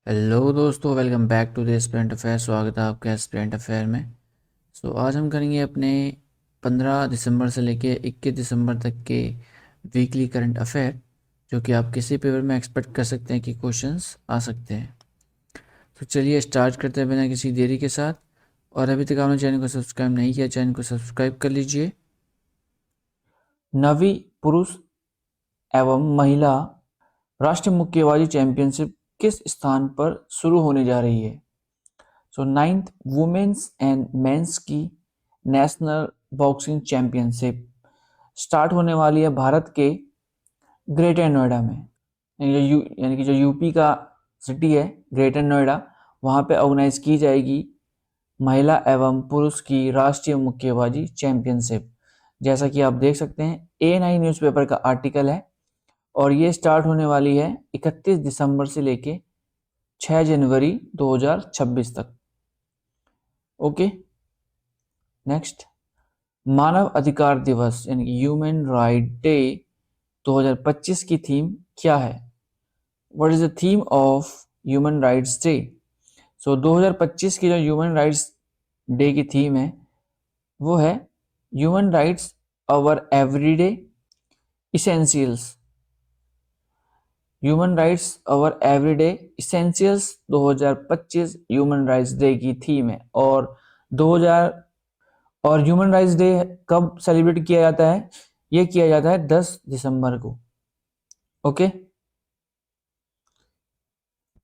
Hello दोस्तों, welcome back to the student affair. स्वागत है आपका स्टूडेंट अफेयर में। आज हम करेंगे अपने 15 दिसंबर से लेके 21 दिसंबर तक के वीकली करंट अफेयर, जो कि आप किसी पेपर में एक्सपेक्ट कर सकते हैं कि क्वेश्चंस आ सकते हैं। तो चलिए स्टार्ट करते हैं बिना किसी देरी के साथ। और अभी तक आपने चैनल को सब्सक्राइब नहीं किया, चैनल को सब्सक्राइब कर लीजिए। नवी पुरुष एवं महिला राष्ट्रीय मुक्केबाजी चैंपियनशिप किस स्थान पर शुरू होने जा रही है? नाइन्थ वुमेन्स एंड मेंस की नेशनल बॉक्सिंग चैंपियनशिप स्टार्ट होने वाली है भारत के ग्रेटर नोएडा में, यानी कि जो यूपी का सिटी है ग्रेटर नोएडा, वहाँ पे ऑर्गेनाइज की जाएगी महिला एवं पुरुष की राष्ट्रीय मुक्केबाजी चैंपियनशिप। जैसा कि आप देख सकते हैं, A9 न्यूज़पेपर का आर्टिकल है और ये स्टार्ट होने वाली है 31 दिसंबर से लेके 6 जनवरी 2026 तक। ओके, नेक्स्ट, मानव अधिकार दिवस यानी कि ह्यूमन राइट डे 2025 की थीम क्या है? What is the theme of human rights day? 2025 की जो ह्यूमन राइट्स डे की थीम है वो है human rights our everyday essentials. Human rights our everyday essentials 2025 human rights day की थीम है। और 2000 और ह्यूमन राइट्स डे कब सेलिब्रेट किया जाता है? ये किया जाता है 10 दिसंबर को। ओके,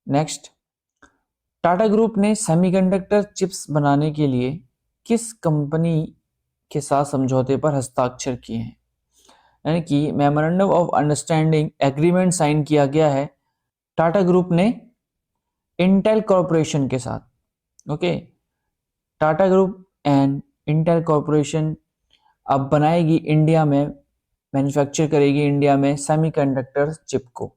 नेक्स्ट, टाटा ग्रुप ने सेमीकंडक्टर चिप्स बनाने के लिए किस कंपनी के साथ समझौते पर हस्ताक्षर किए हैं? यानी कि memorandum of understanding agreement sign किया गया है टाटा ग्रुप ने इंटेल कॉरपोरेशन के साथ। Okay, Tata group and Intel corporation अब बनाएगी इंडिया में, मैन्युफैक्चर करेगी इंडिया में सेमीकंडक्टर चिप को।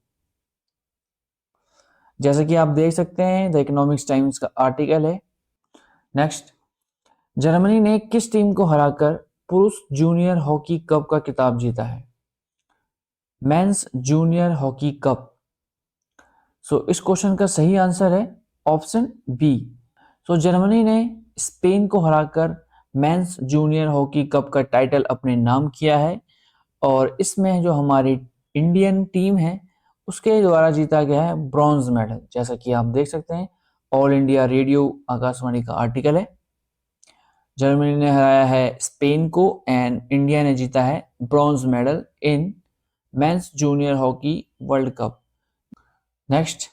जैसा कि आप देख सकते हैं, द इकोनॉमिक्स टाइम्स का आर्टिकल है। नेक्स्ट, जर्मनी ने किस टीम को हराकर पुरुष जूनियर हॉकी कप का खिताब जीता है? Mains junior hockey cup. इस क्वेश्चन का सही आंसर है ऑप्शन बी। जर्मनी ने स्पेन को हराकर मेंस जूनियर हॉकी कप का टाइटल अपने नाम किया है और इसमें जो हमारी इंडियन टीम है उसके द्वारा जीता गया है ब्रॉन्ज मेडल। जैसा कि आप देख सकते हैं, ऑल इंडिया रेडियो आकाशवाणी का आर्टिकल है। जर्मनी ने हराया है स्पेन को एंड इंडिया ने जीता है bronze medal in men's junior hockey world cup. Next,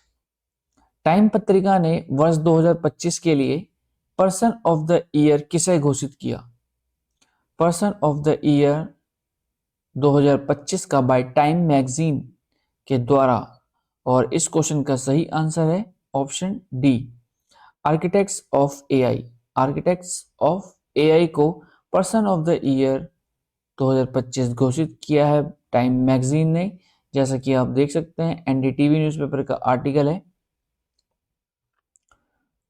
time पत्रिका ने वर्ष 2025 के लिए पर्सन ऑफ द ईयर किसे घोषित किया? पर्सन ऑफ द ईयर 2025 का बाय टाइम मैगजीन के द्वारा, और इस क्वेश्चन का सही आंसर है option D, architects of AI. Architects of AI को पर्सन ऑफ द ईयर 2025 घोषित किया है टाइम मैगजीन ने। जैसा कि आप देख सकते हैं, एनडीटीवी न्यूज़पेपर का आर्टिकल है।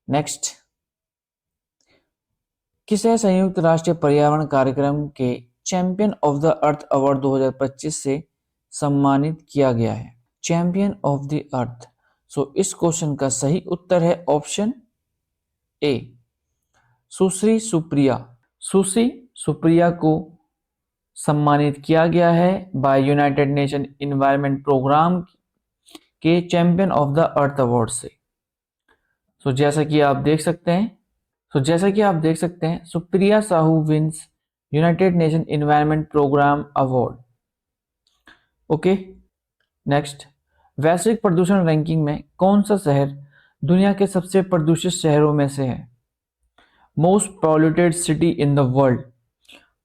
नेक्स्ट, किसे संयुक्त राष्ट्र पर्यावरण कार्यक्रम के champion of the earth award 2025 से सम्मानित किया गया है? Champion of the earth. इस क्वेश्चन का सही उत्तर है ऑप्शन ए, सुश्री सुप्रिया। सुश्री सुप्रिया को सम्मानित किया गया है by united nation environment programme के champion of the earth award से। जैसा कि आप देख सकते हैं, Supriya Sahu wins United nation environment programme award. Okay, next, वैश्विक प्रदूषण रैंकिंग में कौन सा शहर दुनिया के सबसे प्रदूषित शहरों में से है? Most polluted city in the world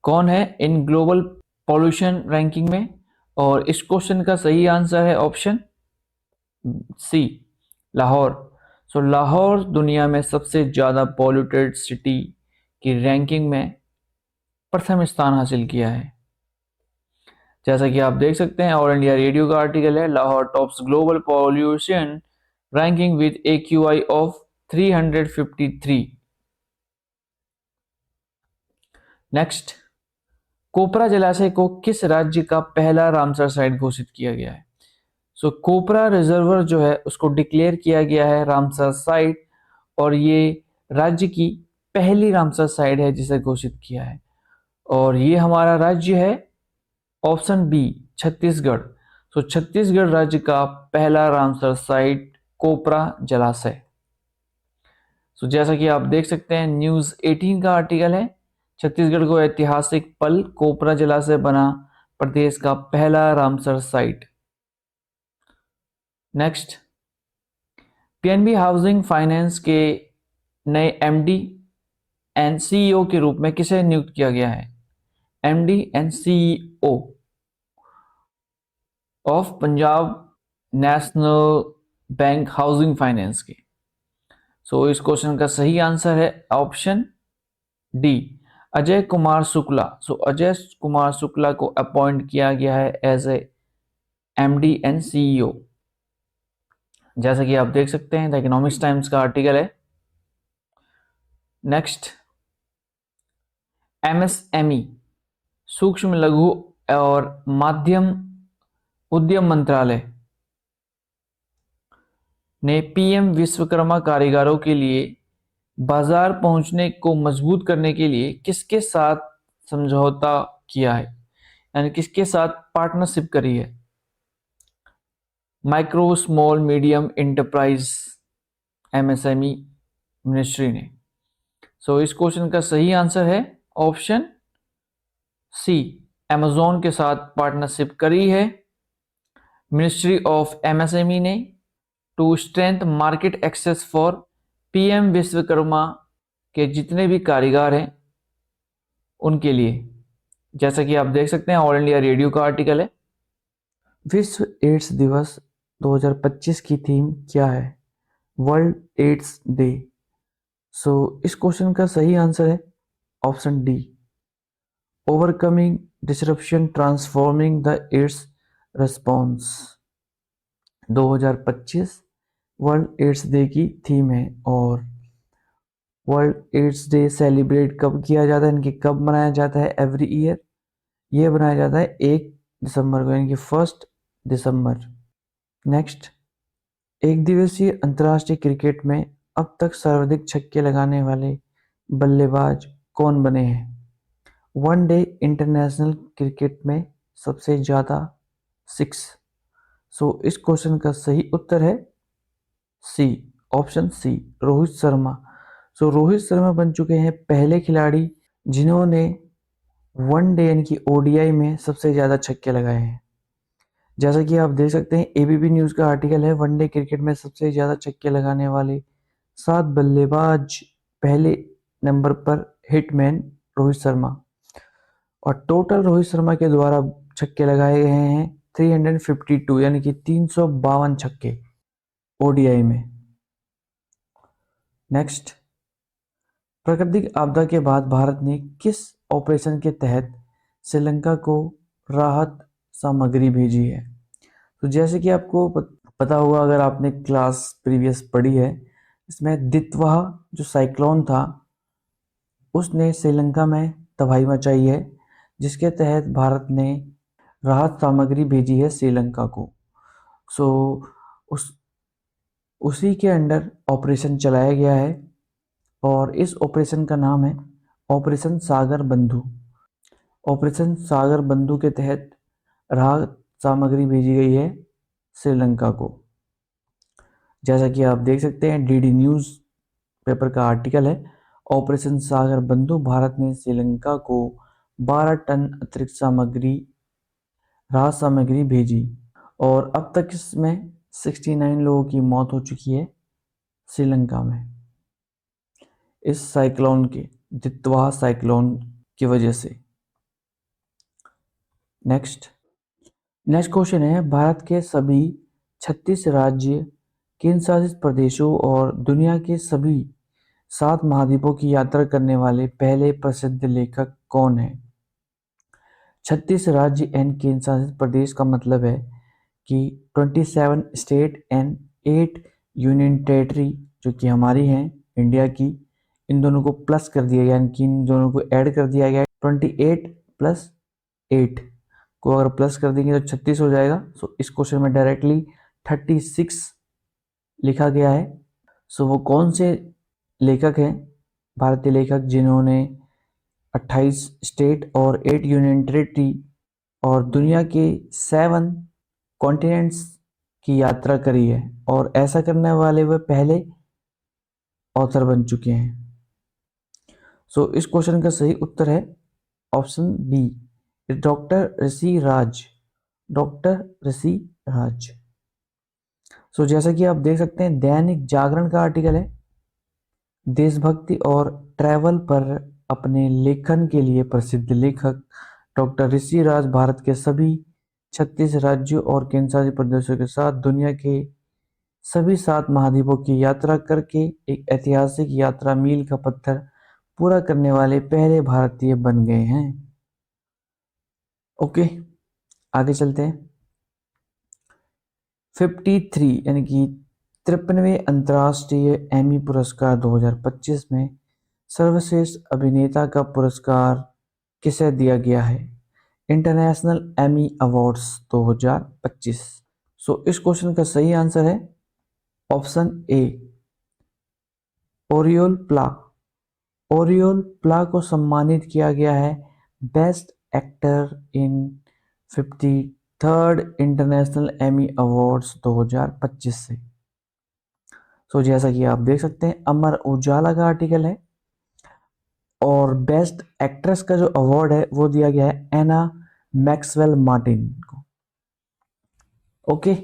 कौन है इन ग्लोबल पॉल्यूशन रैंकिंग में? और इस क्वेश्चन का सही आंसर है ऑप्शन सी, लाहौर। लाहौर दुनिया में सबसे ज्यादा पॉल्यूटेड सिटी की रैंकिंग में प्रथम स्थान हासिल किया है। जैसा कि आप देख सकते हैं, ऑल इंडिया रेडियो का आर्टिकल है, Lahore tops global pollution ranking with AQI of 353। Next, Kopra जलाशय को किस राज्य का पहला रामसर साइट घोषित किया गया है? सो कोपरा रिजर्वर जो है उसको डिक्लेयर किया गया है रामसर साइट, और ये राज्य की पहली रामसर साइट है जिसे घोषित किया है। और ये हमारा राज्य है ऑप्शन बी, छत्तीसगढ़। सो छत्तीसगढ़ राज्य का पहला रामसर साइट कोपरा जलाशय। सो जैसा कि आप देख सकते हैं न्यूज़ 18 का आर्टिकल है, छत्तीसगढ़ को ऐतिहासिक पल, कोपरा जलाशय बना प्रदेश का पहला Ramsar site. Next, PNB housing finance के नए एमडी एंड सीईओ के रूप में किसे नियुक्त किया गया है? MD and CEO of Punjab National Bank housing finance के। सो इस क्वेश्चन का सही आंसर है option D, Ajay Kumar Shukla. So Ajay Kumar Shukla को अपॉइंट किया गया है as a MD and CEO. जैसा कि आप देख सकते हैं द इकोनॉमिक्स टाइम्स का आर्टिकल है। नेक्स्ट, एमएसएमई सूक्ष्म लघु और माध्यम उद्यम मंत्रालय ने पीएम विश्वकर्मा कारीगरों के लिए बाजार पहुंचने को मजबूत करने के लिए किसके साथ समझौता किया है, यानी किसके साथ पार्टनरशिप करी है? Micro small medium enterprise MSME ministry ने। सो इस क्वेश्चन का सही आंसर है ऑप्शन सी, अमेजोन के साथ पार्टनरशिप करी है मिनिस्ट्री ऑफ एमएसएमई ने to strength market access for PM Vishwakarma के जितने भी कारीगर हैं उनके लिए। जैसा कि आप देख सकते हैं ऑल इंडिया रेडियो का आर्टिकल है। विश्व एड्स दिवस 2025 की थीम क्या है? World AIDS day. सो इस क्वेश्चन का सही आंसर है option D, overcoming disruption transforming the AIDS response. 2025 world AIDS day की थीम है। और वर्ल्ड एड्स डे सेलिब्रेट कब किया जाता है, इनकी कब मनाया जाता है एवरी ईयर? ये बनाया जाता है 1 दिसंबर को, यानी कि 1 दिसंबर। नेक्स्ट, एक दिवसीय अंतर्राष्ट्रीय क्रिकेट में अब तक सर्वाधिक छक्के लगाने वाले बल्लेबाज कौन बने हैं? वनडे इंटरनेशनल क्रिकेट में सबसे ज़्यादा 6। सो इस क्वेश्चन का सही उत्तर है सी, ऑप्शन सी, रोहित शर्मा। सो रोहित शर्मा बन चुके हैं पहले खिलाड़ी जिन्होंने वनडे यानी कि ओडीआई में सबसे ज़्यादा छक्के लगाए हैं। जैसा कि आप देख सकते हैं एबीपी न्यूज़ का आर्टिकल है, वनडे क्रिकेट में सबसे ज़्यादा छक्के लगाने वाले 7 बल्लेबाज, पहले नंबर पर हिटमैन रोहित शर्मा। और टोटल रोहित शर्मा के द्वारा छक्के लगाए गए हैं 352, यानी कि 352 छक्के ओडीआई में। नेक्स्ट, प्राकृतिक आपदा के बाद भारत ने किस ऑपरेशन के तहत श्रीलंका को राहत सामग्री भेजी है? तो जैसे कि आपको पता होगा अगर आपने क्लास प्रीवियस पढ़ी है, इसमें दितवाह जो साइक्लोन था उसने श्रीलंका में तबाही मचाई है, जिसके तहत भारत ने राहत सामग्री भेजी है श्रीलंका को। सो उसी के अंडर ऑपरेशन चलाया गया है और इस ऑपरेशन का नाम है ऑपरेशन सागर बंधु। ऑपरेशन सागर बंधु के तहत राहत सामग्री भेजी गई है श्रीलंका को। जैसा कि आप देख सकते हैं डीडी न्यूज़ पेपर का आर्टिकल है, ऑपरेशन सागर बंधु, भारत ने श्रीलंका को 12 टन अतिरिक्त सामग्री, राहत सामग्री भेजी और अब तक इसमें 69 लोगों की मौत हो चुकी है श्रीलंका में इस साइक्लोन के, दितवाह साइक्लोन की वजह से। नेक्स्ट क्वेश्चन है, भारत के सभी 36 राज्य, केंद्र शासित प्रदेशों और दुनिया के सभी 7 महाद्वीपों की यात्रा करने वाले पहले प्रसिद्ध लेखक कौन है? 36 राज्य एंड केंद्र शासित प्रदेश का मतलब है कि 27 स्टेट एंड 8 यूनियन टेरिटरी जो कि हमारी हैं इंडिया की, इन दोनों को प्लस कर दिया गया, यानी कि इन दोनों को ऐड कर दिया गया 28 + 8। को अगर प्लस कर देंगे तो 36 हो जाएगा। सो इस क्वेश्चन में डायरेक्टली 36 लिखा गया है। सो वो कौन से लेखक हैं, भारतीय लेखक, जिन्होंने 28 स्टेट और 8 यूनियन टेरिटरी और दुनिया के 7 कॉन्टिनेंट्स की यात्रा करी है, और ऐसा करने वाले वे पहले ऑथर बन चुके हैं। सो इस क्वेश्चन का सही उत्तर है ऑप्शन बी, डॉक्टर ऋषि राज। डॉक्टर ऋषि राज। सो जैसा कि आप देख सकते हैं, दैनिक जागरण का आर्टिकल है, देशभक्ति और ट्रैवल पर अपने लेखन के लिए प्रसिद्ध लेखक डॉक्टर ऋषि राज भारत के सभी 36 राज्यों और केंद्रशासित प्रदेशों के साथ दुनिया के सभी 7 महाद्वीपों की यात्रा करके एक ऐतिहासिक यात्रा मील का पत्थर पूरा करने वाले पहले भारतीय बन गए हैं। ओके, आगे चलते हैं। 53 यानी कि 53वें अंतर्राष्ट्रीय एमी पुरस्कार 2025 में सर्वश्रेष्ठ अभिनेता का पुरस्कार किसे दिया गया है? International Emmy awards 2025। सो इस क्वेश्चन का सही आंसर है ऑप्शन ए, ओरियोल प्ला। ओरियोल प्ला को सम्मानित किया गया है best actor in 53rd international Emmy awards 2025 से। सो जैसा कि आप देख सकते हैं, अमर उजाला का आर्टिकल है, और बेस्ट एक्ट्रेस का जो अवार्ड है वो दिया गया है एना मैक्सवेल मार्टिन को। ओके,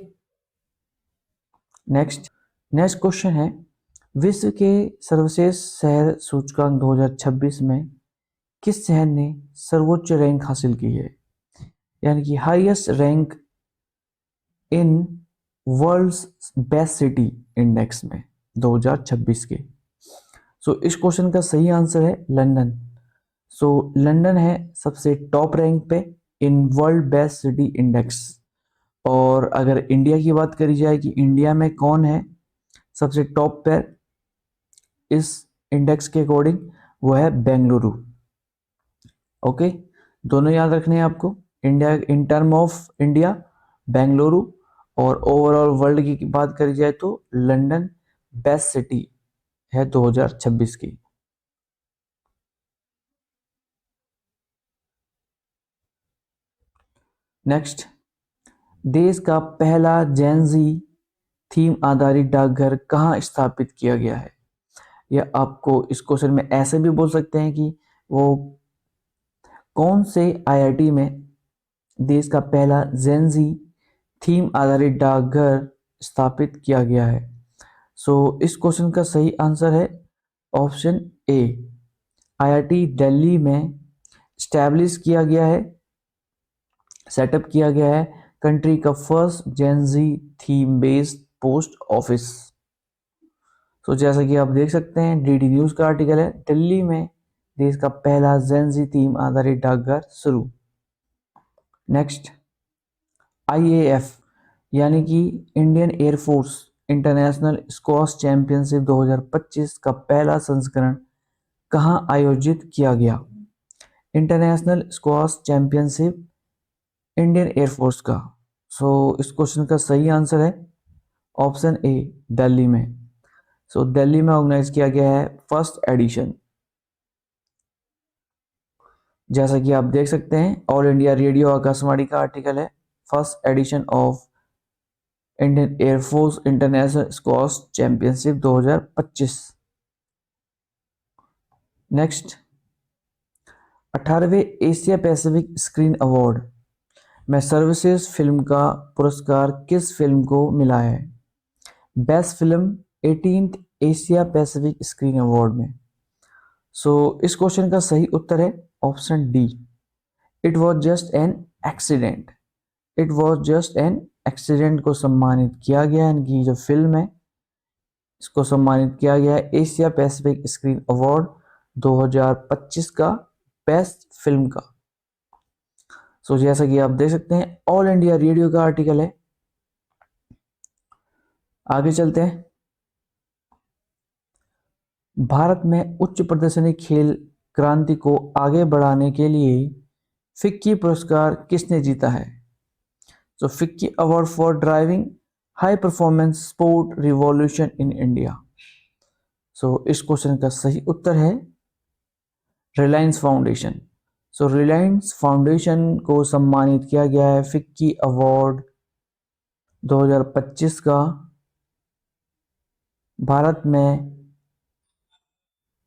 नेक्स्ट क्वेश्चन है, विश्व के सर्वश्रेष्ठ शहर सूचकांक 2026 में किस शहर ने सर्वोच्च रैंक हासिल की है? यानी कि highest rank in world's best city index में 2026 के। सो इस क्वेश्चन का सही आंसर है लंदन। सो लंदन है सबसे टॉप रैंक पे in world best city index. और अगर इंडिया की बात करी जाए कि इंडिया में कौन है सबसे टॉप पे इस इंडेक्स के अकॉर्डिंग, वो है बेंगलुरु। ओके, दोनों याद रखने हैं आपको, India in term of India Bengaluru, और ओवरऑल वर्ल्ड की बात करी जाए तो लंदन बेस्ट सिटी है 2026 की। नेक्स्ट, देश का पहला जेनजी थीम आधारित डाकघर कहाँ स्थापित किया गया है? या आपको इस क्वेश्चन में ऐसे भी बोल सकते हैं कि वो कौन से आईआईटी में देश का पहला जेनजी थीम आधारित डाकघर स्थापित किया गया है? सो इस क्वेश्चन का सही आंसर है ऑप्शन ए, आईआईटी दिल्ली में स्टैब्लिश किया गया है, सेटअप किया गया है कंट्री का first Gen Z theme based post office. तो जैसा कि आप देख सकते हैं, डीडी न्यूज का आर्टिकल है, दिल्ली में देश का पहला जेनजी थीम आधारित डाकघर शुरू। नेक्स्ट, आईएएफ यानी कि Indian air force international squash championship 2025 का पहला संस्करण कहां आयोजित किया गया? International squash championship Indian air force का। सो इस क्वेश्चन का सही आंसर है ऑप्शन ए, दिल्ली में। सो दिल्ली में ऑर्गेनाइज किया गया है फर्स्ट एडिशन। जैसा कि आप देख सकते हैं, ऑल इंडिया रेडियो आकाशवाणी का आर्टिकल है, first edition of Indian air force international squash championship 2025। Next, 18वें एशिया पैसिफिक स्क्रीन अवार्ड में सर्वश्रेष्ठ फिल्म का पुरस्कार किस फिल्म को मिला है? Best film 18th Asia Pacific screen award में। सो इस क्वेश्चन का सही उत्तर है option D, it was just an accident. It was just an accident को सम्मानित किया गया, इनकी जो फिल्म है इसको सम्मानित किया गया है एशिया पैसिफिक स्क्रीन अवार्ड 2025 का बेस्ट फिल्म का। सो जैसा कि आप देख सकते हैं, ऑल इंडिया रेडियो का आर्टिकल है। आगे चलते हैं। भारत में उच्च प्रदर्शनी खेल क्रांति को आगे बढ़ाने के लिए फिक्की पुरस्कार किसने जीता है? तो FICCI award for driving high performance sport revolution in India. So इस क्वेश्चन का सही उत्तर है Reliance foundation. So Reliance foundation को सम्मानित किया गया है फिक्की अवार्ड 2025 का भारत में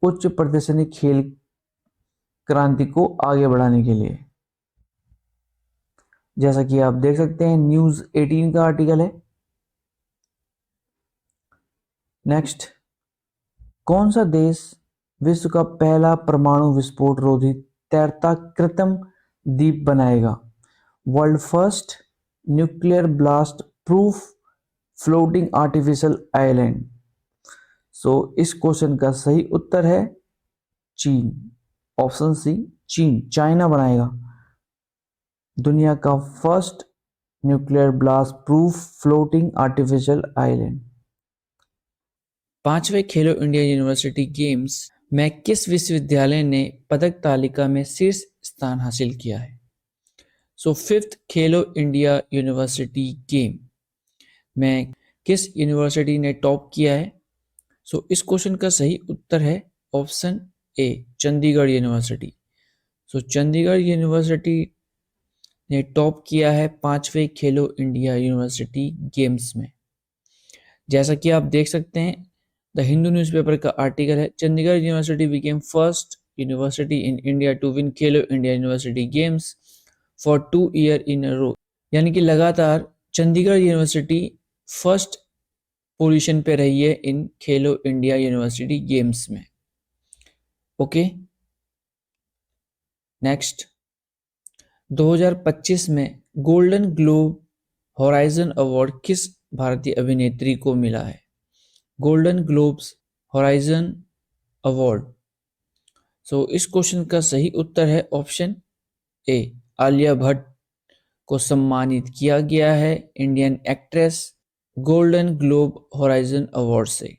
उच्च प्रदर्शनी खेल क्रांति को आगे बढ़ाने के लिए। जैसा कि आप देख सकते हैं न्यूज़ 18 का आर्टिकल है। नेक्स्ट, कौन सा देश विश्व का पहला परमाणु विस्फोट रोधी तैरता कृत्रिम द्वीप बनाएगा? World first nuclear blast proof floating artificial island. So इस क्वेश्चन का सही उत्तर है चीन। ऑप्शन सी, चीन, चाइना बनाएगा दुनिया का first nuclear blast proof floating artificial island. 5वें खेलो इंडिया यूनिवर्सिटी गेम्स में किस विश्वविद्यालय ने पदक तालिका में शीर्ष स्थान हासिल किया है? सो 5th खेलो इंडिया यूनिवर्सिटी गेम में किस यूनिवर्सिटी ने टॉप किया है? सो इस क्वेश्चन का सही उत्तर है ऑप्शन ए, चंडीगढ़ यूनिवर्सिटी। सो चंडीगढ़ यूनिवर्सिटी ने टॉप किया है 5वें खेलो इंडिया यूनिवर्सिटी गेम्स में। जैसा कि आप देख सकते हैं द हिंदू न्यूज़पेपर का आर्टिकल है, Chandigarh university became first university in India to win Khelo India university games for 2 year in a row. यानी कि लगातार चंडीगढ़ यूनिवर्सिटी फर्स्ट पोजीशन पे रही है इन खेलो इंडिया यूनिवर्सिटी गेम्स में। ओके, नेक्स्ट, 2025 में गोल्डन ग्लोब हॉराइजन अवार्ड किस भारतीय अभिनेत्री को मिला है? Golden globes horizon award. So इस क्वेश्चन का सही उत्तर है ऑप्शन ए, आलिया भट्ट को सम्मानित किया गया है Indian actress golden globe horizon award से।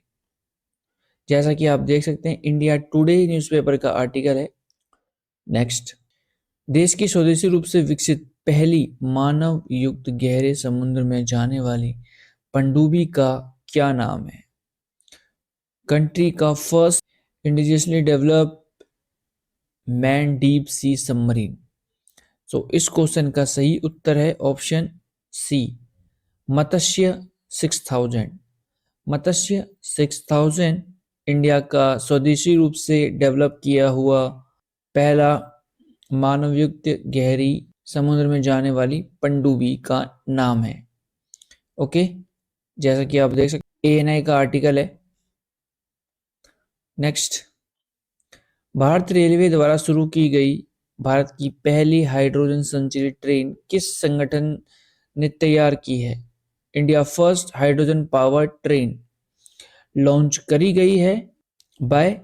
जैसा कि आप देख सकते हैं इंडिया टुडे न्यूज़पेपर का आर्टिकल है। नेक्स्ट, देश की स्वदेशी रूप से विकसित पहली मानव युक्त गहरे समुद्र में जाने वाली पनडुब्बी का क्या नाम है? कंट्री का first indigenously developed man deep sea submarine. So इस क्वेश्चन का सही उत्तर है ऑप्शन सी, मत्स्य 6000। मत्स्य 6000 इंडिया का स्वदेशी रूप से डेवलप किया हुआ पहला मानवयुक्त गहरी समुद्र में जाने वाली पनडुब्बी का नाम है। ओके, जैसा कि आप देख सकते हैं ANI का आर्टिकल है। नेक्स्ट, भारत रेलवे द्वारा शुरू की गई भारत की पहली हाइड्रोजन संचालित ट्रेन किस संगठन ने तैयार की है? India first hydrogen power train launch करी गई है by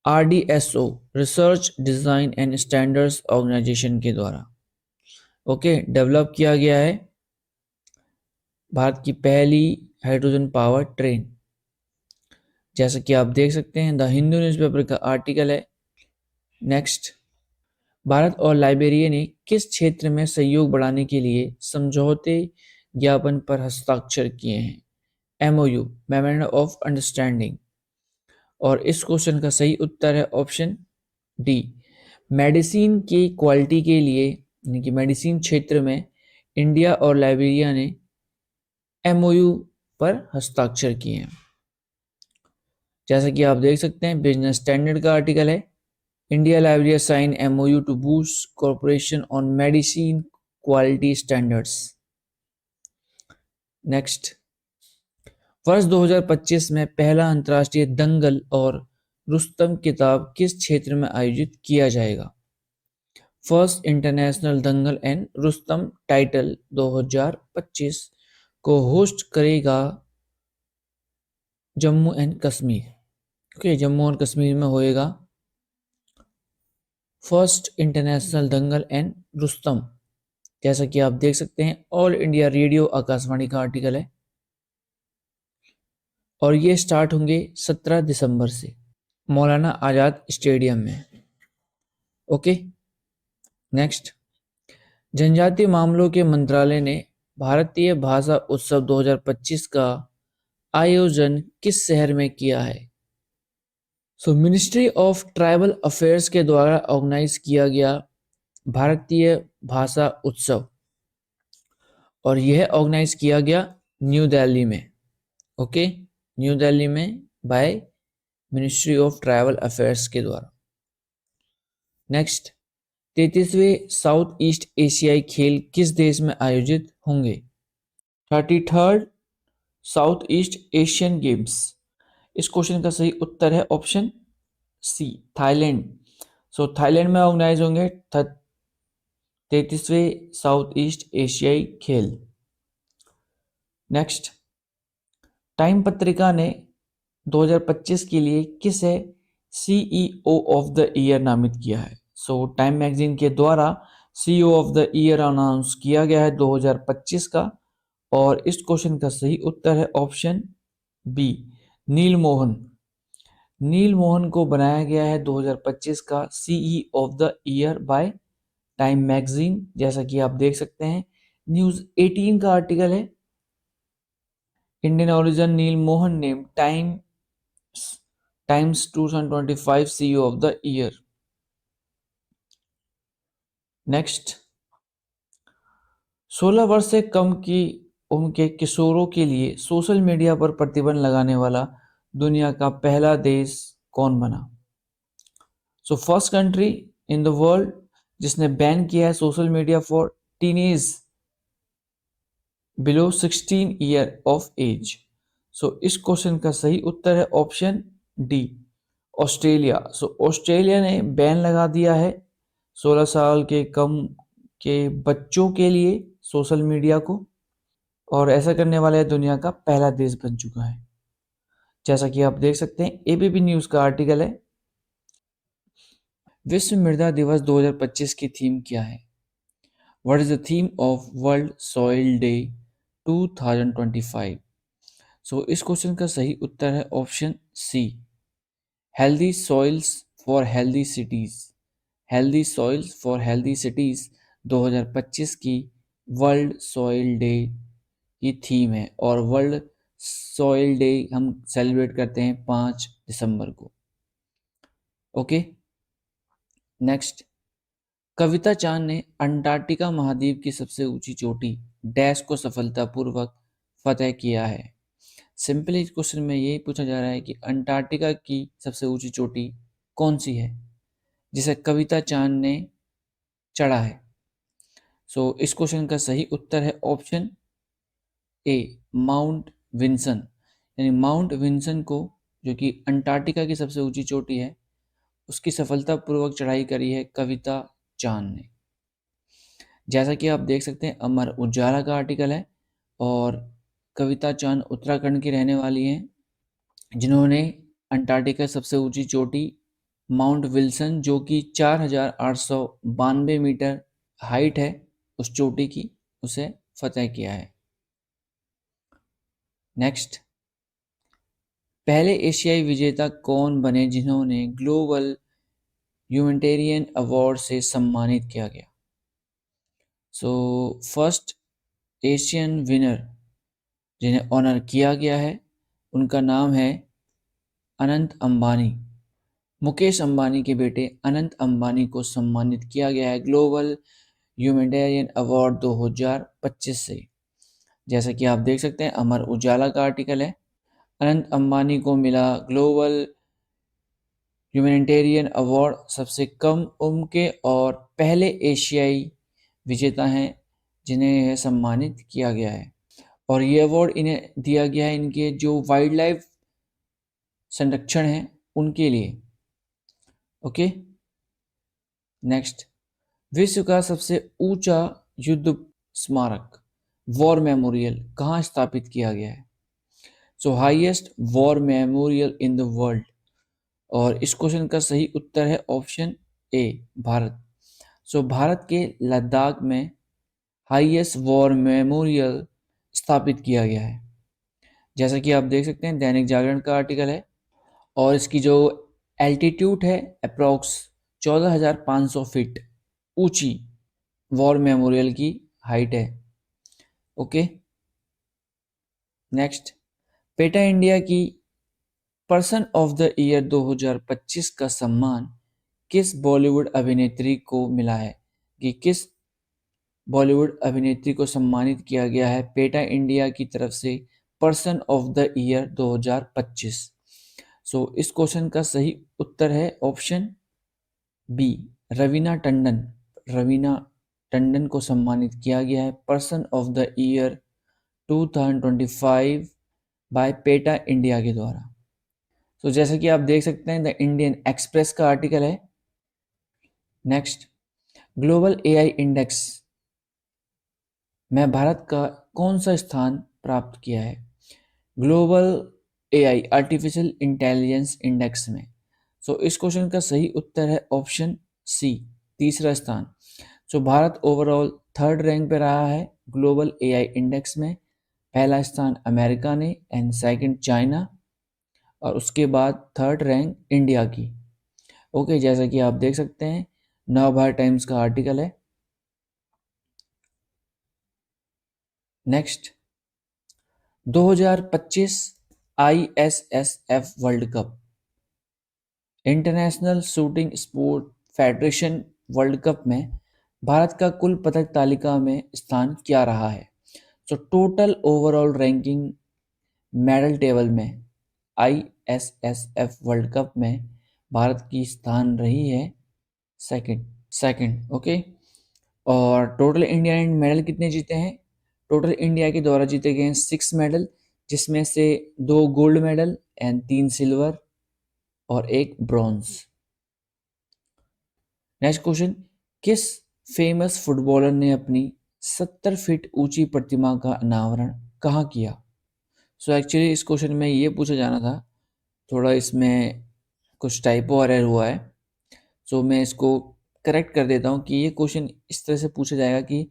RDSO research design and standards organisation के द्वारा। ओके, डेवलप किया गया है भारत की पहली हाइड्रोजन पावर ट्रेन। जैसा कि आप देख सकते हैं द हिंदू न्यूज़पेपर का आर्टिकल है। नेक्स्ट, भारत और लाइबेरिया ने किस क्षेत्र में सहयोग बढ़ाने के लिए समझौते ज्ञापन पर हस्ताक्षर किए हैं? MOU memorandum of understanding. और इस क्वेश्चन का सही उत्तर है ऑप्शन डी, मेडिसिन की क्वालिटी के लिए यानी कि मेडिसिन क्षेत्र में इंडिया और लाइबेरिया ने MOU पर हस्ताक्षर किए हैं। जैसा कि आप देख सकते हैं बिजनेस स्टैंडर्ड का आर्टिकल है, India Liberia sign MOU to boost corporation on medicine quality standards. Next, वर्ष 2025 में पहला अंतर्राष्ट्रीय दंगल और रुस्तम किताब किस क्षेत्र में आयोजित किया जाएगा? First international Dangal and Rustam title 2025 को होस्ट करेगा जम्मू एंड कश्मीर। ओके, जम्मू और कश्मीर में होएगा first international Dangal and Rustam. जैसा कि आप देख सकते हैं ऑल इंडिया रेडियो आकाशवाणी का आर्टिकल है और ये स्टार्ट होंगे 17 दिसंबर से मौलाना आज़ाद स्टेडियम में। ओके, नेक्स्ट, जनजातीय मामलों के मंत्रालय ने भारतीय भाषा उत्सव 2025 का आयोजन किस शहर में किया है? मिनिस्ट्री ऑफ ट्राइबल अफेयर्स के द्वारा ऑर्गेनाइज किया गया भारतीय भाषा उत्सव, और यह ऑर्गेनाइज किया गया न्यू दिल्ली में। ओके, न्यू दिल्ली में by ministry of tribal affairs के द्वारा। नेक्स्ट, 33वें साउथ ईस्ट एशियाई खेल किस देश में आयोजित होंगे? 33rd south east Asian games. इस क्वेश्चन का सही उत्तर है ऑप्शन सी, थाईलैंड। थाईलैंड में ऑर्गेनाइज होंगे 33वें साउथ ईस्ट एशियाई खेल। नेक्स्ट, टाइम पत्रिका ने 2025 के लिए किसे सीईओ ऑफ द ईयर नामित किया है? टाइम मैगजीन के द्वारा CEO of the year announce किया गया है 2025 का, और इस क्वेश्चन का सही उत्तर है ऑप्शन बी, नील मोहन। नील मोहन को बनाया गया है 2025 का CEO of the year by time magazine. जैसा कि आप देख सकते हैं, न्यूज 18 का आर्टिकल है, Indian origin Neal Mohan names Times 2025 CEO of the year. Next, 16 वर्ष से कम की उम्र के किशोरों के लिए सोशल मीडिया पर प्रतिबंध लगाने वाला दुनिया का पहला देश कौन बना? First country in the world जिसने बैन किया है social media for teenage below 16 year of age. इस क्वेश्चन का सही उत्तर है ऑप्शन डी, ऑस्ट्रेलिया। ऑस्ट्रेलिया ने बैन लगा दिया है 16 साल के कम के बच्चों के लिए सोशल मीडिया को, और ऐसा करने वाला दुनिया का पहला देश बन चुका है। जैसा कि आप देख सकते हैं, एबीपी न्यूज का आर्टिकल है। विश्व मृदा दिवस 2025 की थीम क्या है? What is the theme of world soil day 2025? इस क्वेश्चन का सही उत्तर है option C, healthy soils for healthy cities. Healthy soils for healthy cities 2025 की वर्ल्ड सॉइल डे की थीम है, और वर्ल्ड सॉइल डे हम सेलिब्रेट करते हैं 5 दिसंबर को। ओके, नेक्स्ट, कविता चांद ने अंटार्कटिका महाद्वीप की सबसे ऊंची चोटी डैश को सफलतापूर्वक फतेह किया है। सिंपली इस क्वेश्चन में यही पूछा जा रहा है कि अंटार्कटिका की सबसे ऊंची चोटी कौन सी है जिसे कविता चांद ने चढ़ा है? इस क्वेश्चन का सही उत्तर है ऑप्शन ए, माउंट विंसन। यानी माउंट विंसन को, जो कि अंटार्कटिका की सबसे ऊंची चोटी है, उसकी सफलतापूर्वक चढ़ाई करी है कविता चांद ने। जैसा कि आप देख सकते हैं, अमर उजाला का आर्टिकल है, और कविता चांद उत्तराखंड की रहने वाली हैं, जिन्होंने अंटार्कटिका सबसे ऊंची चोटी माउंट विल्सन, जो कि 4,892 मीटर हाइट है उस चोटी की, उसे फतेह किया है। नेक्स्ट, पहले एशियाई विजेता कौन बने जिन्होंने ग्लोबल ह्यूमैनिटेरियन अवार्ड से सम्मानित किया गया? फर्स्ट एशियन विनर जिन्हें ऑनर किया गया है, उनका नाम है अनंत अंबानी। मुकेश अंबानी के बेटे अनंत अंबानी को सम्मानित किया गया है ग्लोबल ह्यूमैनिटेरियन अवार्ड 2025 से। जैसा कि आप देख सकते हैं, अमर उजाला का आर्टिकल है, अनंत अंबानी को मिला ग्लोबल ह्यूमैनिटेरियन अवार्ड, सबसे कम उम्र के और पहले एशियाई विजेता हैं जिन्हें यह सम्मानित किया गया है, और ये अवार्ड इन्हें दिया गया है इनके जो वाइल्ड लाइफ संरक्षण है उनके लिए। ओके, नेक्स्ट, विश्व का सबसे ऊंचा युद्ध स्मारक वॉर मेमोरियल कहाँ स्थापित किया गया है? Highest war memorial in the world, और इस क्वेश्चन का सही उत्तर है ऑप्शन ए, भारत। भारत के लद्दाख में हाईएस्ट वॉर मेमोरियल स्थापित किया गया है। जैसा कि आप देख सकते हैं, दैनिक जागरण का आर्टिकल है, और इसकी जो एल्टीट्यूड है अप्रॉक्स 14,500 फीट ऊंची वॉर मेमोरियल की हाइट है। ओके, नेक्स्ट, पेटा इंडिया की पर्सन ऑफ द ईयर 2025 का सम्मान किस बॉलीवुड अभिनेत्री को मिला है? कि किस बॉलीवुड अभिनेत्री को सम्मानित किया गया है पेटा इंडिया की तरफ से person of the year 2025? So इस क्वेश्चन का सही उत्तर है ऑप्शन बी, रवीना टंडन। रवीना टंडन को सम्मानित किया गया है person of the year 2025 by PETA India के द्वारा। तो जैसे कि आप देख सकते हैं द इंडियन एक्सप्रेस का आर्टिकल है। नेक्स्ट, ग्लोबल एआई इंडेक्स में भारत का कौन सा स्थान प्राप्त किया है? Global AI artificial intelligence index में। सो इस क्वेश्चन का सही उत्तर है ऑप्शन सी, तीसरा स्थान। सो भारत ओवरऑल थर्ड रैंक पे रहा है ग्लोबल एआई इंडेक्स में। पहला स्थान अमेरिका ने एंड सेकंड चाइना, और उसके बाद थर्ड रैंक इंडिया की। ओके, जैसा कि आप देख सकते हैं नवभारत टाइम्स का आर्टिकल है। Next, 2025 ISSF world cup international shooting sport federation world cup में भारत का कुल पदक तालिका में स्थान क्या रहा है? तो total overall ranking medal table में आईएसएसएफ वर्ल्ड कप में भारत की स्थान रही है सेकंड। Second, okay. और टोटल इंडिया ने मेडल कितने जीते हैं? टोटल इंडिया के द्वारा जीते गए हैं 6 मेडल, जिसमें से 2 गोल्ड मेडल एंड 3 सिल्वर और 1 ब्रॉन्ज। नेक्स्ट क्वेश्चन, किस फेमस फुटबॉलर ने अपनी 70 फीट ऊंची प्रतिमा का अनावरण कहाँ किया? सो एक्चुअली इस क्वेश्चन में ये पूछा जाना था, थोड़ा इसमें कुछ टाइपो एरर हुआ है। सो मैं इसको करेक्ट कर देता हूँ कि ये क्वेश्चन इस तरह से पूछा जाएगा कि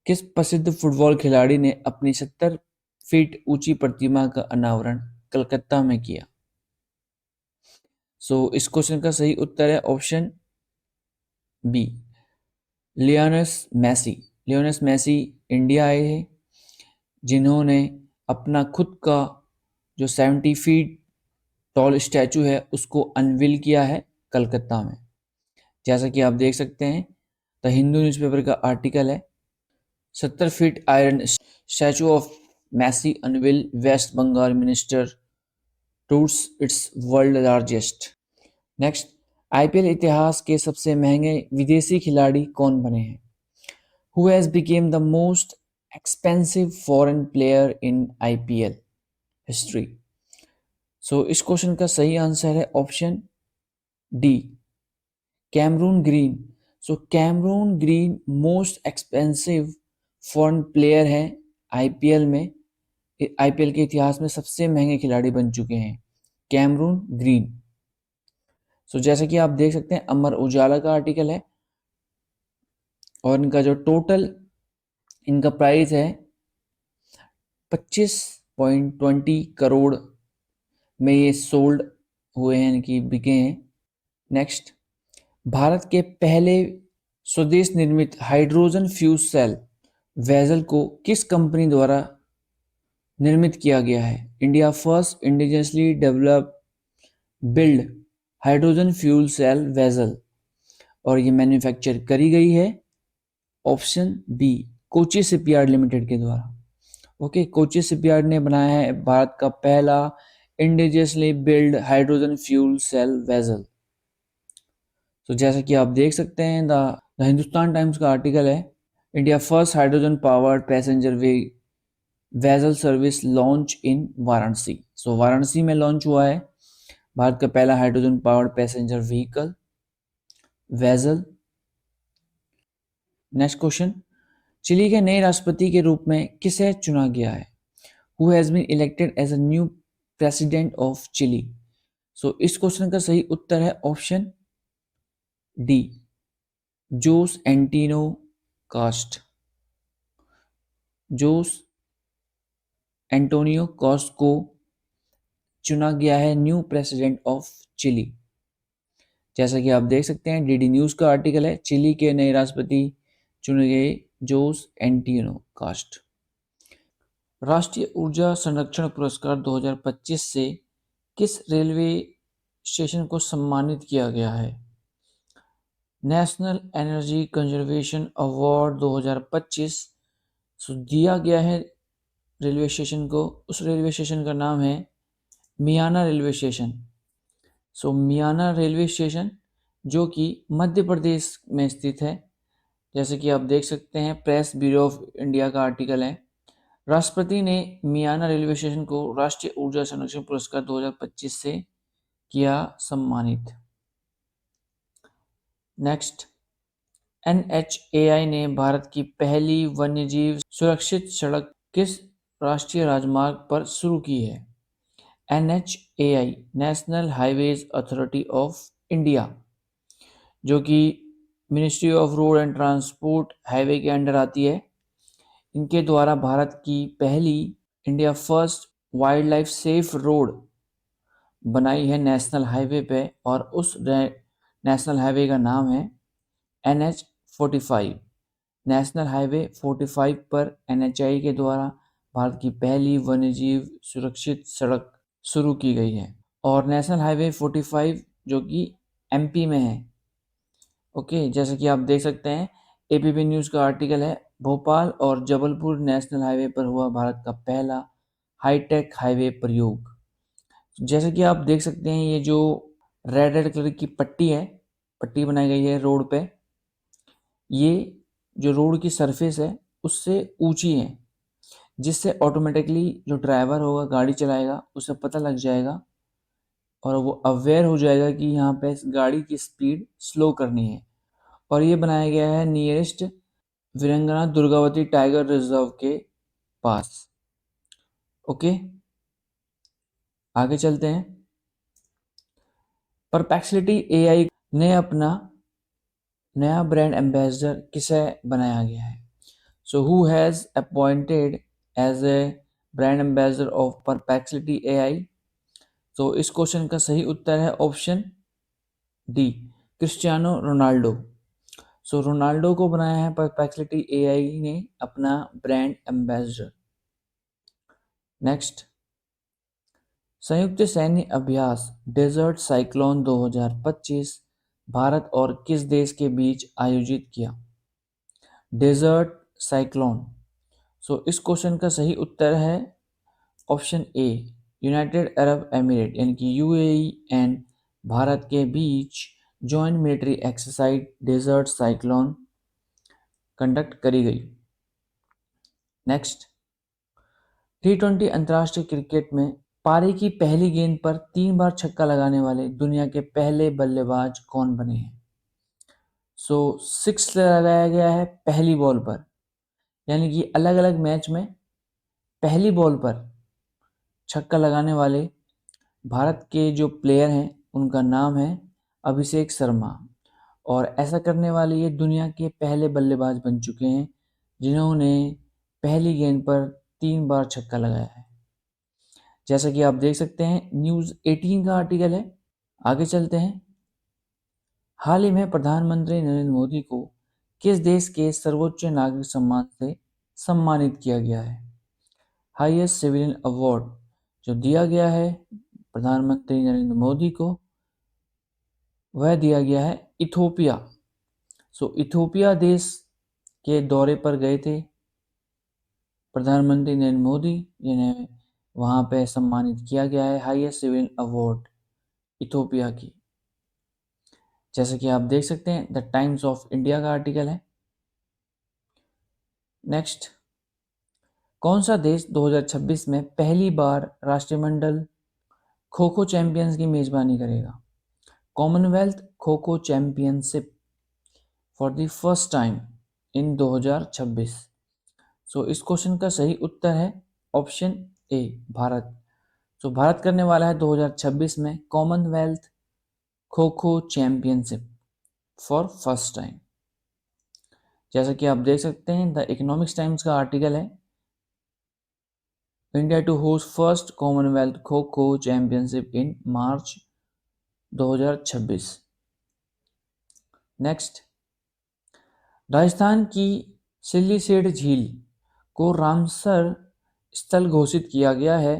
किस प्रसिद्ध फुटबॉल खिलाड़ी ने अपनी 70 फीट ऊंची प्रतिमा का अनावरण कलकत्ता में किया? सो इस क्वेश्चन का सही उत्तर है option B, Lionel Messi. Lionel Messi India आए हैं जिन्होंने अपना खुद का जो 70 फीट टॉल स्टैचू है उसको अनवील किया है कलकत्ता में। जैसा कि आप देख सकते हैं द हिंदू न्यूज़पेपर का आर्टिकल है, 70 feet iron statue of Messi unveil, west Bengal minister tours its world largest. Next, IPL इतिहास के सबसे महंगे विदेशी खिलाड़ी कौन बने हैं? Who has become the most expensive foreign player in IPL history? सो इस क्वेश्चन का सही आंसर है option D, Cameron Green. So Cameron Green most expensive foreign player है आईपीएल में। आईपीएल के इतिहास में सबसे महंगे खिलाड़ी बन चुके हैं कैमरून ग्रीन। सो जैसा कि आप देख सकते हैं अमर उजाला का आर्टिकल है, और इनका जो टोटल इनका प्राइस है 25.20 करोड़ में ये सोल्ड हुए हैं, यानी कि बिके हैं। नेक्स्ट, भारत के पहले स्वदेश निर्मित हाइड्रोजन फ्यूल सेल वेसल को किस कंपनी द्वारा निर्मित किया गया है? India first indigenously develop build hydrogen fuel cell vessel, और ये मैन्युफैक्चर करी गई है option B, Kochi shipyard limited के द्वारा। ओके, कोची शिपयार्ड ने बनाया है भारत का पहला indigenously build hydrogen fuel cell vessel. तो जैसा कि आप देख सकते हैं द हिंदुस्तान टाइम्स का आर्टिकल है, India first hydrogen powered passenger way vessel service launch in Varanasi. So Varanasi में लॉन्च हुआ है भारत का पहला hydrogen powered passenger vehicle vessel. Next question, Chile के नए राष्ट्रपति के रूप में किसे चुना गया है? Who has been elected as a new president of Chile? सो इस क्वेश्चन का सही उत्तर है ऑप्शन डी, जोस एंटिनो कास्ट। जोस एंटोनियो कास्ट को चुना गया है न्यू प्रेसिडेंट ऑफ चिली। जैसा कि आप देख सकते हैं डीडी न्यूज़ का आर्टिकल है, चिली के नए राष्ट्रपति चुने गए जोस एंटिनो कास्ट। राष्ट्रीय ऊर्जा संरक्षण पुरस्कार 2025 से किस रेलवे स्टेशन को सम्मानित किया गया है? नेशनल एनर्जी कंजर्वेशन अवार्ड 2025 दिया गया है रेलवे स्टेशन को। उस रेलवे स्टेशन का नाम है मियाना रेलवे स्टेशन। मियाना रेलवे स्टेशन जो कि मध्य प्रदेश में स्थित है। जैसे कि आप देख सकते हैं, प्रेस ब्यूरो ऑफ इंडिया का आर्टिकल है। राष्ट्रपति ने मियाना रेलवे स्टेशन को राष्ट्रीय ऊर्जा संरक्षण पुरस्कार 2025 से किया सम्मानित। नेक्स्ट, NHAI ने भारत की पहली वन्यजीव सुरक्षित सड़क किस राष्ट्रीय राजमार्ग पर शुरू की है? NHAI national highways authority of India, जो कि ministry of road and transport highway के अंडर आती है। इनके द्वारा भारत की पहली India first wild life safe road बनाई है नेशनल हाईवे पे, और उस नेशनल हाईवे का नाम है NH45। नेशनल हाईवे 45 पर NHAI के द्वारा भारत की पहली वन्यजीव सुरक्षित सड़क शुरू की गई है। और नेशनल हाईवे 45 जो कि MP में है। ओके, जैसे कि आप देख सकते हैं, APP न्यूज़ का आर्टिकल है, भोपाल और जबलपुर नेशनल हाईवे पर हुआ भारत का पहला हाईटेक हाईवे प्रयोग। जैसे कि आप देख सकते हैं, ये जो रेड कलर की पट्टी बनाई गई है रोड पे, ये जो रोड की सरफेस है उससे ऊंची है, जिससे ऑटोमेटिकली जो ड्राइवर होगा, गाड़ी चलाएगा, उसे पता लग जाएगा और वो अवेयर हो जाएगा कि यहाँ पे गाड़ी की स्पीड स्लो करनी है। और ये बनाया गया है नियरेस्ट वीरंगना दुर्गावती टाइगर रिजर्व के पास। ओके, आगे चलते हैं। परप्लेक्सिटी AI ने अपना नया ब्रांड एम्बेसडर किसे बनाया गया है? So who has appointed as a brand ambassador of Perplexity AI? तो इस क्वेश्चन का सही उत्तर है option D, Cristiano Ronaldo. Ronaldo को बनाया है परप्लेक्सिटी AI ने अपना ब्रांड एम्बेसडर। नेक्स्ट, संयुक्त सैन्य अभ्यास डेजर्ट साइक्लोन 2025 भारत और किस देश के बीच आयोजित किया? Desert cyclone. इस क्वेश्चन का सही उत्तर है option A, united Arab emirate यानी कि UAE एंड भारत के बीच joint military exercise desert cyclone conduct करी गई। नेक्स्ट, T20 अंतर्राष्ट्रीय क्रिकेट में पारी की पहली गेंद पर 3 बार छक्का लगाने वाले दुनिया के पहले बल्लेबाज कौन बने हैं? 6 लगाया गया है पहली बॉल पर, यानी कि अलग अलग मैच में पहली बॉल पर छक्का लगाने वाले भारत के जो प्लेयर हैं उनका नाम है अभिषेक शर्मा। और ऐसा करने वाले ये दुनिया के पहले बल्लेबाज बन चुके हैं जिन्होंने पहली गेंद पर 3 बार छक्का लगाया है। जैसा कि आप देख सकते हैं, न्यूज़ 18 का आर्टिकल है। आगे चलते हैं। हाल ही में प्रधानमंत्री नरेंद्र मोदी को किस देश के सर्वोच्च नागरिक सम्मान से सम्मानित किया गया है? हाईएस्ट सिविलियन अवार्ड जो दिया गया है प्रधानमंत्री नरेंद्र मोदी को, वह दिया गया है इथोपिया। इथोपिया देश के दौरे पर गए थे प्रधानमंत्री नरेंद्र मोदी, जिन्हें वहाँ पे सम्मानित किया गया है हाईएस्ट सिविलियन अवार्ड इथोपिया की। जैसे कि आप देख सकते हैं, द टाइम्स ऑफ इंडिया का आर्टिकल है। नेक्स्ट, कौन सा देश 2026 में पहली बार राष्ट्रमंडल खो खो चैंपियंस की मेजबानी करेगा? Commonwealth kho kho championship for the first time in 2026। इस क्वेश्चन का सही उत्तर है ऑप्शन ए, भारत। भारत करने वाला है 2026 में Commonwealth kho kho championship for first time. जैसा कि आप देख सकते हैं, द इकोनॉमिक्स टाइम्स का आर्टिकल है, India to host first commonwealth kho kho championship in March 2026। Next, Rajasthan की सिल्लीसेड झील को रामसर स्थल घोषित किया गया है।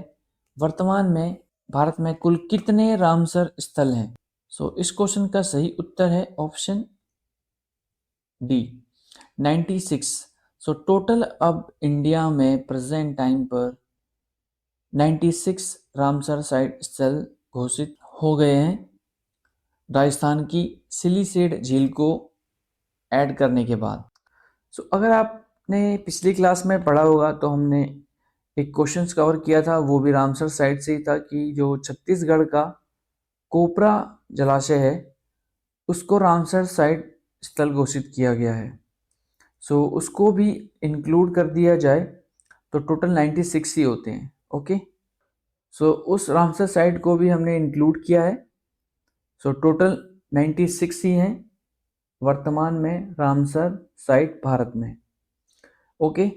वर्तमान में भारत में कुल कितने रामसर स्थल हैं? सो इस क्वेश्चन का सही उत्तर है ऑप्शन डी 96। सो टोटल अब इंडिया में प्रेजेंट टाइम पर 96 रामसर साइट स्थल घोषित हो गए हैं राजस्थान की सिलीसेड झील को ऐड करने के बाद। सो अगर आपने पिछली क्लास में पढ़ा होगा तो हमने एक क्वेश्चन कवर किया था, वो भी रामसर साइट से ही था, कि जो छत्तीसगढ़ का कोपरा जलाशय है उसको रामसर साइट स्थल घोषित किया गया है। सो उसको भी इंक्लूड कर दिया जाए तो टोटल 96 ही होते हैं। ओके, सो उस रामसर साइट को भी हमने इंक्लूड किया है। सो टोटल 96 ही हैं वर्तमान में रामसर साइट भारत में। ओके,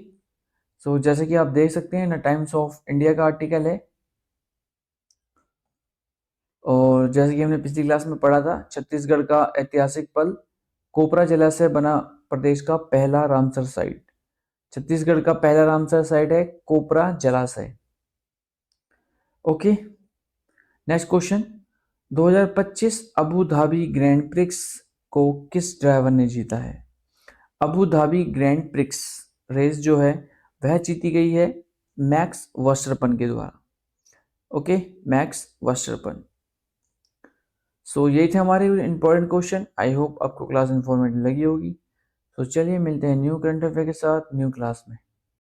सो जैसे कि आप देख सकते हैं ना, टाइम्स ऑफ इंडिया का आर्टिकल है, और जैसे कि हमने पिछली क्लास में पढ़ा था, छत्तीसगढ़ का ऐतिहासिक पल कोपरा जलाशय बना प्रदेश का पहला रामसर साइट। छत्तीसगढ़ का पहला रामसर साइट है कोपरा जलाशय। Okay, next question, 2025 Abu Dhabi grand prix को किस ड्राइवर ने जीता है? Abu Dhabi grand prix race जो है वह जीती गई है मैक्स वर्स्टरपन के द्वारा। Okay, max वर्स्टरपन। सो यही थे हमारे इंपॉर्टेंट क्वेश्चन। आई होप आपको क्लास इन्फॉर्मेटिव लगी होगी। तो चलिए मिलते हैं न्यू करंट अफेयर के साथ न्यू क्लास में।